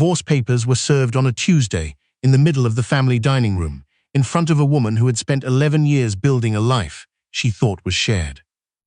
Divorce papers were served on a Tuesday, in the middle of the family dining room, in front of a woman who had spent 11 years building a life she thought was shared.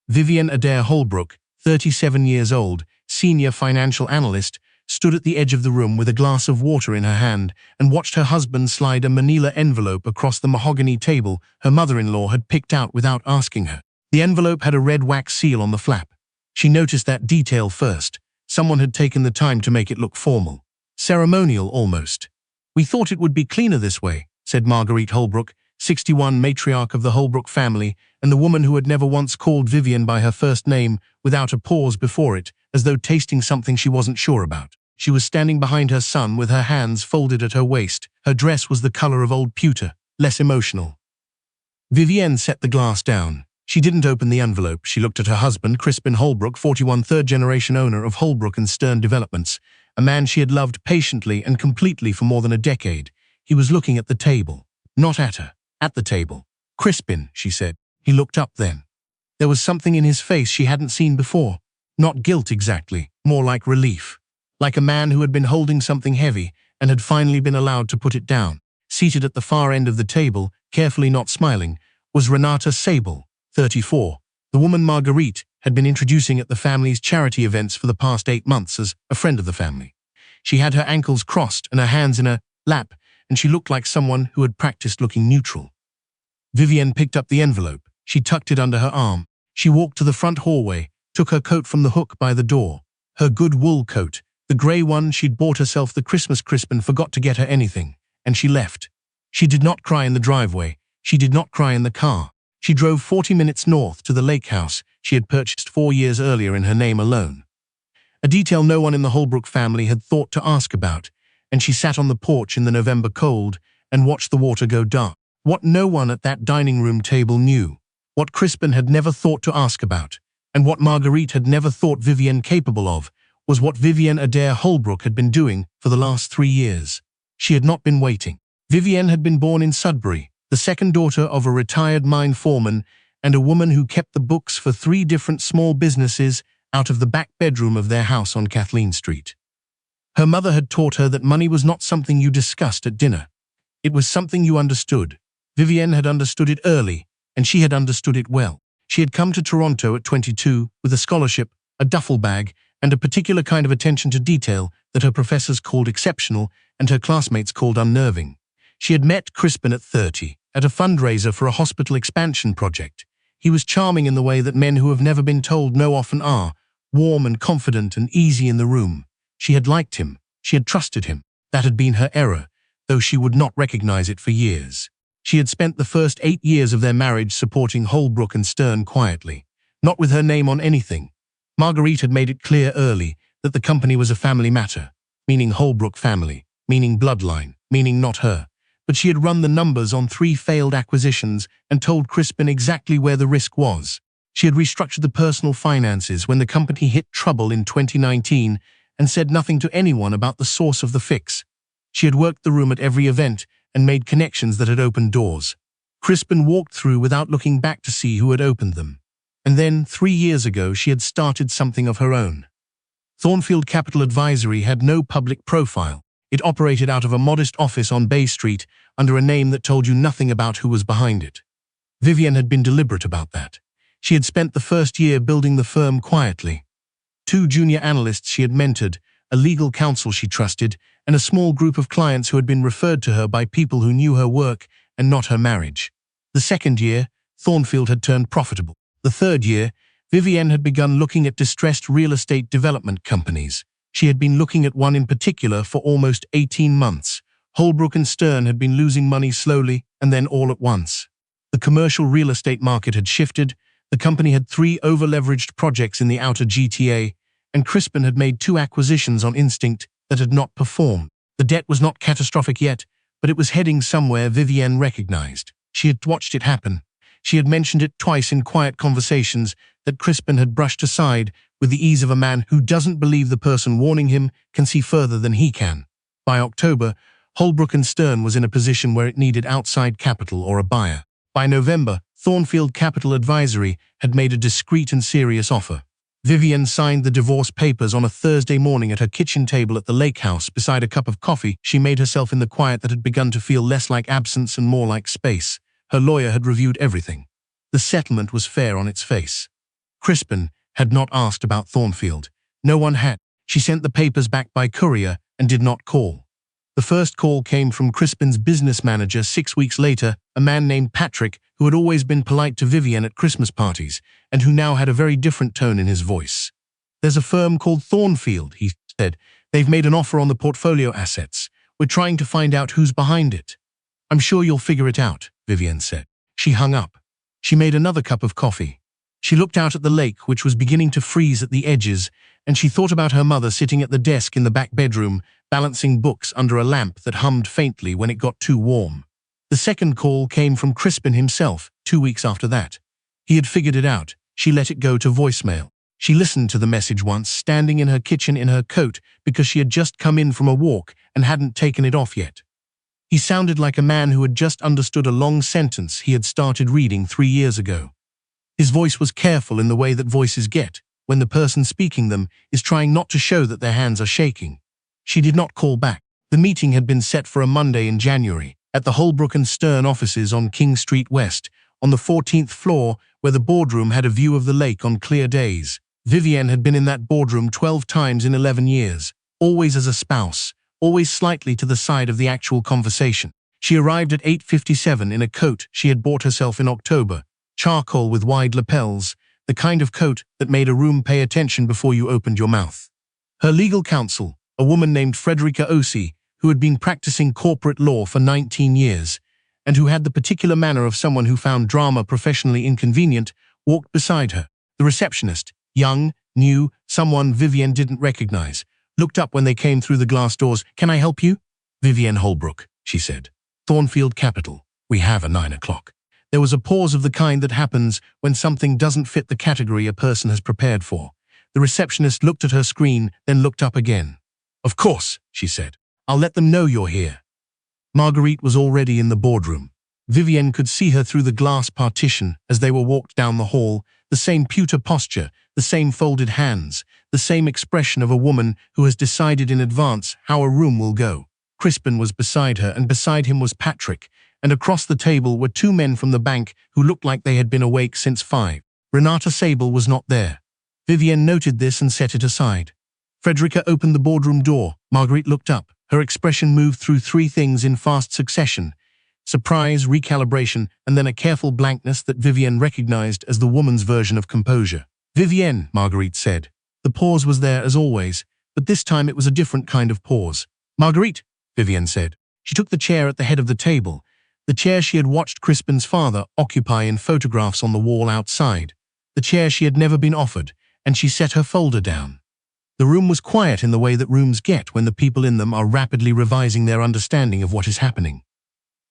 Vivienne Adair Holbrook, 37 years old, senior financial analyst, stood at the edge of the room with a glass of water in her hand and watched her husband slide a manila envelope across the mahogany table her mother-in-law had picked out without asking her. The envelope had a red wax seal on the flap. She noticed that detail first. Someone had taken the time to make it look formal. Ceremonial, almost. "We thought it would be cleaner this way," said Marguerite Holbrook, 61, matriarch of the Holbrook family, and the woman who had never once called Vivienne by her first name without a pause before it, as though tasting something she wasn't sure about. She was standing behind her son with her hands folded at her waist. Her dress was the color of old pewter, less emotional. Vivienne set the glass down. She didn't open the envelope. She looked at her husband, Crispin Holbrook, 41, third-generation owner of Holbrook and Stern Developments, a man she had loved patiently and completely for more than a decade. He was looking at the table. Not at her. At the table. "Crispin," she said. He looked up then. There was something in his face she hadn't seen before. Not guilt exactly, more like relief. Like a man who had been holding something heavy and had finally been allowed to put it down. Seated at the far end of the table, carefully not smiling, was Renata Sable, 34. The woman Marguerite had been introducing at the family's charity events for the past 8 months as a friend of the family. She had her ankles crossed and her hands in her lap, and she looked like someone who had practiced looking neutral. Vivienne picked up the envelope. She tucked it under her arm. She walked to the front hallway, took her coat from the hook by the door. Her good wool coat, the grey one she'd bought herself the Christmas. Crispin forgot to get her anything, and she left. She did not cry in the driveway. She did not cry in the car. She drove 40 minutes north to the lake house she had purchased 4 years earlier in her name alone. A detail no one in the Holbrook family had thought to ask about, and she sat on the porch in the November cold and watched the water go dark. What no one at that dining room table knew, what Crispin had never thought to ask about, and what Marguerite had never thought Vivienne capable of, was what Vivienne Adair Holbrook had been doing for the last 3 years. She had not been waiting. Vivienne had been born in Sudbury, the second daughter of a retired mine foreman and a woman who kept the books for 3 different small businesses out of the back bedroom of their house on Kathleen Street. Her mother had taught her that money was not something you discussed at dinner. It was something you understood. Vivienne had understood it early, and she had understood it well. She had come to Toronto at 22 with a scholarship, a duffel bag, and a particular kind of attention to detail that her professors called exceptional and her classmates called unnerving. She had met Crispin at 30, at a fundraiser for a hospital expansion project. He was charming in the way that men who have never been told no often are, warm and confident and easy in the room. She had liked him. She had trusted him. That had been her error, though she would not recognize it for years. She had spent the first 8 years of their marriage supporting Holbrook and Stern quietly, not with her name on anything. Marguerite had made it clear early that the company was a family matter, meaning Holbrook family, meaning bloodline, meaning not her. But she had run the numbers on 3 failed acquisitions and told Crispin exactly where the risk was. She had restructured the personal finances when the company hit trouble in 2019 and said nothing to anyone about the source of the fix. She had worked the room at every event and made connections that had opened doors. Crispin walked through without looking back to see who had opened them. And then, 3 years ago, she had started something of her own. Thornfield Capital Advisory had no public profile. It operated out of a modest office on Bay Street under a name that told you nothing about who was behind it. Vivienne had been deliberate about that. She had spent the first year building the firm quietly. 2 junior analysts she had mentored, a legal counsel she trusted, and a small group of clients who had been referred to her by people who knew her work and not her marriage. The second year, Thornfield had turned profitable. The third year, Vivienne had begun looking at distressed real estate development companies. She had been looking at one in particular for almost 18 months. Holbrook and Stern had been losing money slowly and then all at once. The commercial real estate market had shifted, the company had 3 over-leveraged projects in the outer GTA, and Crispin had made 2 acquisitions on instinct that had not performed. The debt was not catastrophic yet, but it was heading somewhere Vivienne recognized. She had watched it happen. She had mentioned it twice in quiet conversations that Crispin had brushed aside with the ease of a man who doesn't believe the person warning him can see further than he can. By October, Holbrook and Stern was in a position where it needed outside capital or a buyer. By November, Thornfield Capital Advisory had made a discreet and serious offer. Vivienne signed the divorce papers on a Thursday morning at her kitchen table at the lake house. Beside a cup of coffee, she made herself in the quiet that had begun to feel less like absence and more like space. Her lawyer had reviewed everything. The settlement was fair on its face. Crispin had not asked about Thornfield. No one had. She sent the papers back by courier and did not call. The first call came from Crispin's business manager 6 weeks later, a man named Patrick, who had always been polite to Vivienne at Christmas parties, and who now had a very different tone in his voice. "There's a firm called Thornfield," he said. "They've made an offer on the portfolio assets. We're trying to find out who's behind it." "I'm sure you'll figure it out," Vivienne said. She hung up. She made another cup of coffee. She looked out at the lake, which was beginning to freeze at the edges, and she thought about her mother sitting at the desk in the back bedroom, balancing books under a lamp that hummed faintly when it got too warm. The second call came from Crispin himself, 2 weeks after that. He had figured it out. She let it go to voicemail. She listened to the message once, standing in her kitchen in her coat because she had just come in from a walk and hadn't taken it off yet. He sounded like a man who had just understood a long sentence he had started reading 3 years ago. His voice was careful in the way that voices get, when the person speaking them is trying not to show that their hands are shaking. She did not call back. The meeting had been set for a Monday in January, at the Holbrook & Stern offices on King Street West, on the 14th floor, where the boardroom had a view of the lake on clear days. Vivienne had been in that boardroom 12 times in 11 years, always as a spouse, always slightly to the side of the actual conversation. She arrived at 8:57 in a coat she had bought herself in October, charcoal with wide lapels, the kind of coat that made a room pay attention before you opened your mouth. Her legal counsel, a woman named Frederica Osi, who had been practicing corporate law for 19 years, and who had the particular manner of someone who found drama professionally inconvenient, walked beside her. The receptionist, young, new, someone Vivienne didn't recognize, looked up when they came through the glass doors. "Can I help you?" "Vivienne Holbrook," she said. "Thornfield Capital. We have a 9 o'clock." There was a pause of the kind that happens when something doesn't fit the category a person has prepared for. The receptionist looked at her screen, then looked up again. "Of course," she said. "I'll let them know you're here." Marguerite was already in the boardroom. Vivienne could see her through the glass partition as they were walked down the hall, the same pewter posture, the same folded hands, the same expression of a woman who has decided in advance how a room will go. Crispin was beside her, and beside him was Patrick, and across the table were 2 men from the bank who looked like they had been awake since 5. Renata Sable was not there. Vivienne noted this and set it aside. Frederica opened the boardroom door. Marguerite looked up. Her expression moved through 3 things in fast succession: surprise, recalibration, and then a careful blankness that Vivienne recognized as the woman's version of composure. "Vivienne," Marguerite said. The pause was there as always, but this time it was a different kind of pause. "Marguerite," Vivienne said. She took the chair at the head of the table, the chair she had watched Crispin's father occupy in photographs on the wall outside, the chair she had never been offered, and she set her folder down. The room was quiet in the way that rooms get when the people in them are rapidly revising their understanding of what is happening.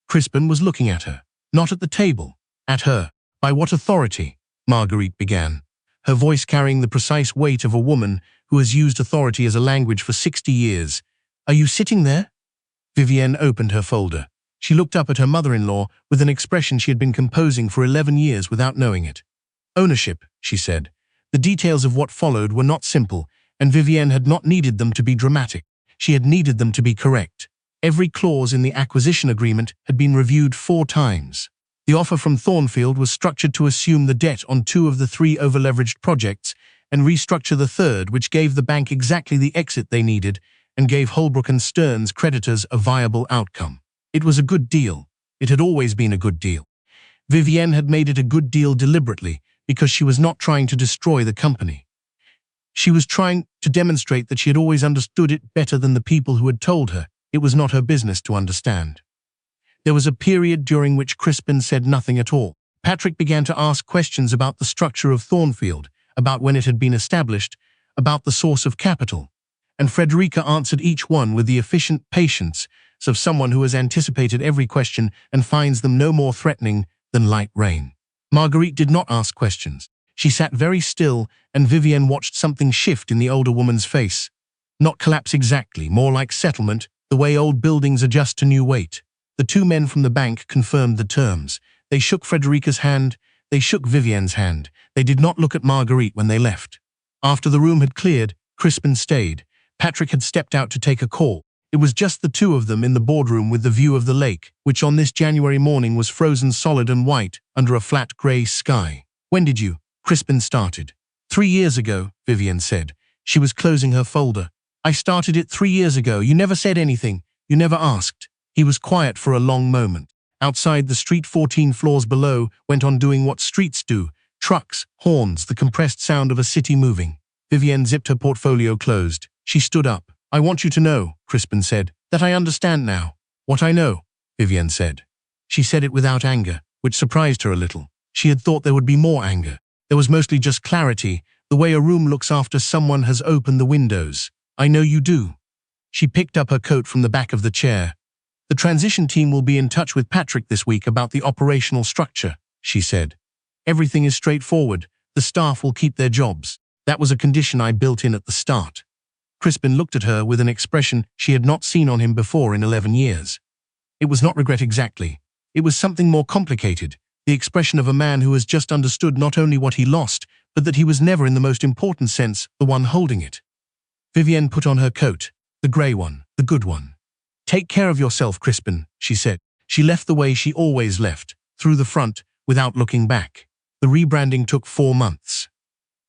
Crispin was looking at her, not at the table, at her. "By what authority?" Marguerite began, her voice carrying the precise weight of a woman who has used authority as a language for 60 years. "Are you sitting there?" Vivienne opened her folder. She looked up at her mother-in-law with an expression she had been composing for 11 years without knowing it. "Ownership," she said. The details of what followed were not simple, and Vivienne had not needed them to be dramatic. She had needed them to be correct. Every clause in the acquisition agreement had been reviewed 4 times. The offer from Thornfield was structured to assume the debt on 2 of the 3 over-leveraged projects and restructure the third, which gave the bank exactly the exit they needed and gave Holbrook & Stern's creditors a viable outcome. It was a good deal. It had always been a good deal. Vivienne had made it a good deal deliberately because she was not trying to destroy the company. She was trying to demonstrate that she had always understood it better than the people who had told her it was not her business to understand. There was a period during which Crispin said nothing at all. Patrick began to ask questions about the structure of Thornfield, about when it had been established, about the source of capital, and Frederica answered each one with the efficient patience of someone who has anticipated every question and finds them no more threatening than light rain. Marguerite did not ask questions. She sat very still, and Vivienne watched something shift in the older woman's face. Not collapse exactly, more like settlement, the way old buildings adjust to new weight. The 2 men from the bank confirmed the terms. They shook Frederica's hand. They shook Vivienne's hand. They did not look at Marguerite when they left. After the room had cleared, Crispin stayed. Patrick had stepped out to take a call. It was just the two of them in the boardroom with the view of the lake, which on this January morning was frozen solid and white under a flat grey sky. "When did you?" Crispin started. 3 years ago, Vivian said. She was closing her folder. "I started it 3 years ago. You never said anything. You never asked." He was quiet for a long moment. Outside, the street 14 floors below went on doing what streets do. Trucks, horns, the compressed sound of a city moving. Vivienne zipped her portfolio closed. She stood up. "I want you to know," Crispin said, "that I understand now." "What I know," Vivienne said. She said it without anger, which surprised her a little. She had thought there would be more anger. There was mostly just clarity, the way a room looks after someone has opened the windows. "I know you do." She picked up her coat from the back of the chair. "The transition team will be in touch with Patrick this week about the operational structure," she said. "Everything is straightforward. The staff will keep their jobs. That was a condition I built in at the start." Crispin looked at her with an expression she had not seen on him before in 11 years. It was not regret exactly. It was something more complicated, the expression of a man who has just understood not only what he lost, but that he was never in the most important sense the one holding it. Vivienne put on her coat, the grey one, the good one. "Take care of yourself, Crispin," she said. She left the way she always left, through the front, without looking back. The rebranding took 4 months.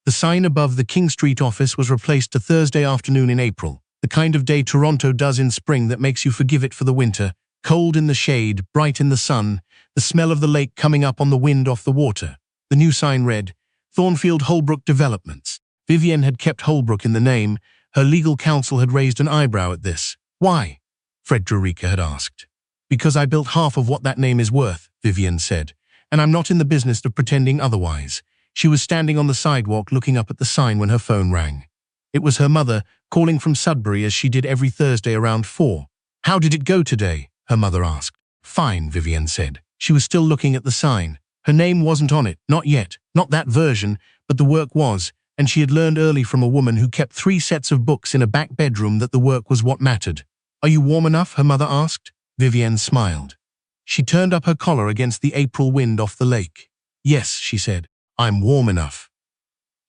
The sign above the King Street office was replaced to Thursday afternoon in April, the kind of day Toronto does in spring that makes you forgive it for the winter, cold in the shade, bright in the sun, the smell of the lake coming up on the wind off the water. The new sign read, Thornfield Holbrook Developments. Vivienne had kept Holbrook in the name. Her legal counsel had raised an eyebrow at this. "Why?" Frederica had asked. "Because I built half of what that name is worth," Vivienne said, "and I'm not in the business of pretending otherwise." She was standing on the sidewalk looking up at the sign when her phone rang. It was her mother, calling from Sudbury as she did every Thursday around 4. "How did it go today?" her mother asked. "Fine," Vivienne said. She was still looking at the sign. Her name wasn't on it, not yet, not that version, but the work was, and she had learned early from a woman who kept 3 sets of books in a back bedroom that the work was what mattered. "Are you warm enough?" her mother asked. Vivienne smiled. She turned up her collar against the April wind off the lake. "Yes," she said, "I'm warm enough."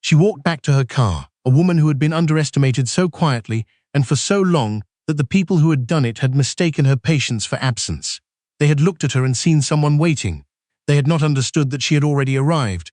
She walked back to her car, a woman who had been underestimated so quietly and for so long that the people who had done it had mistaken her patience for absence. They had looked at her and seen someone waiting. They had not understood that she had already arrived.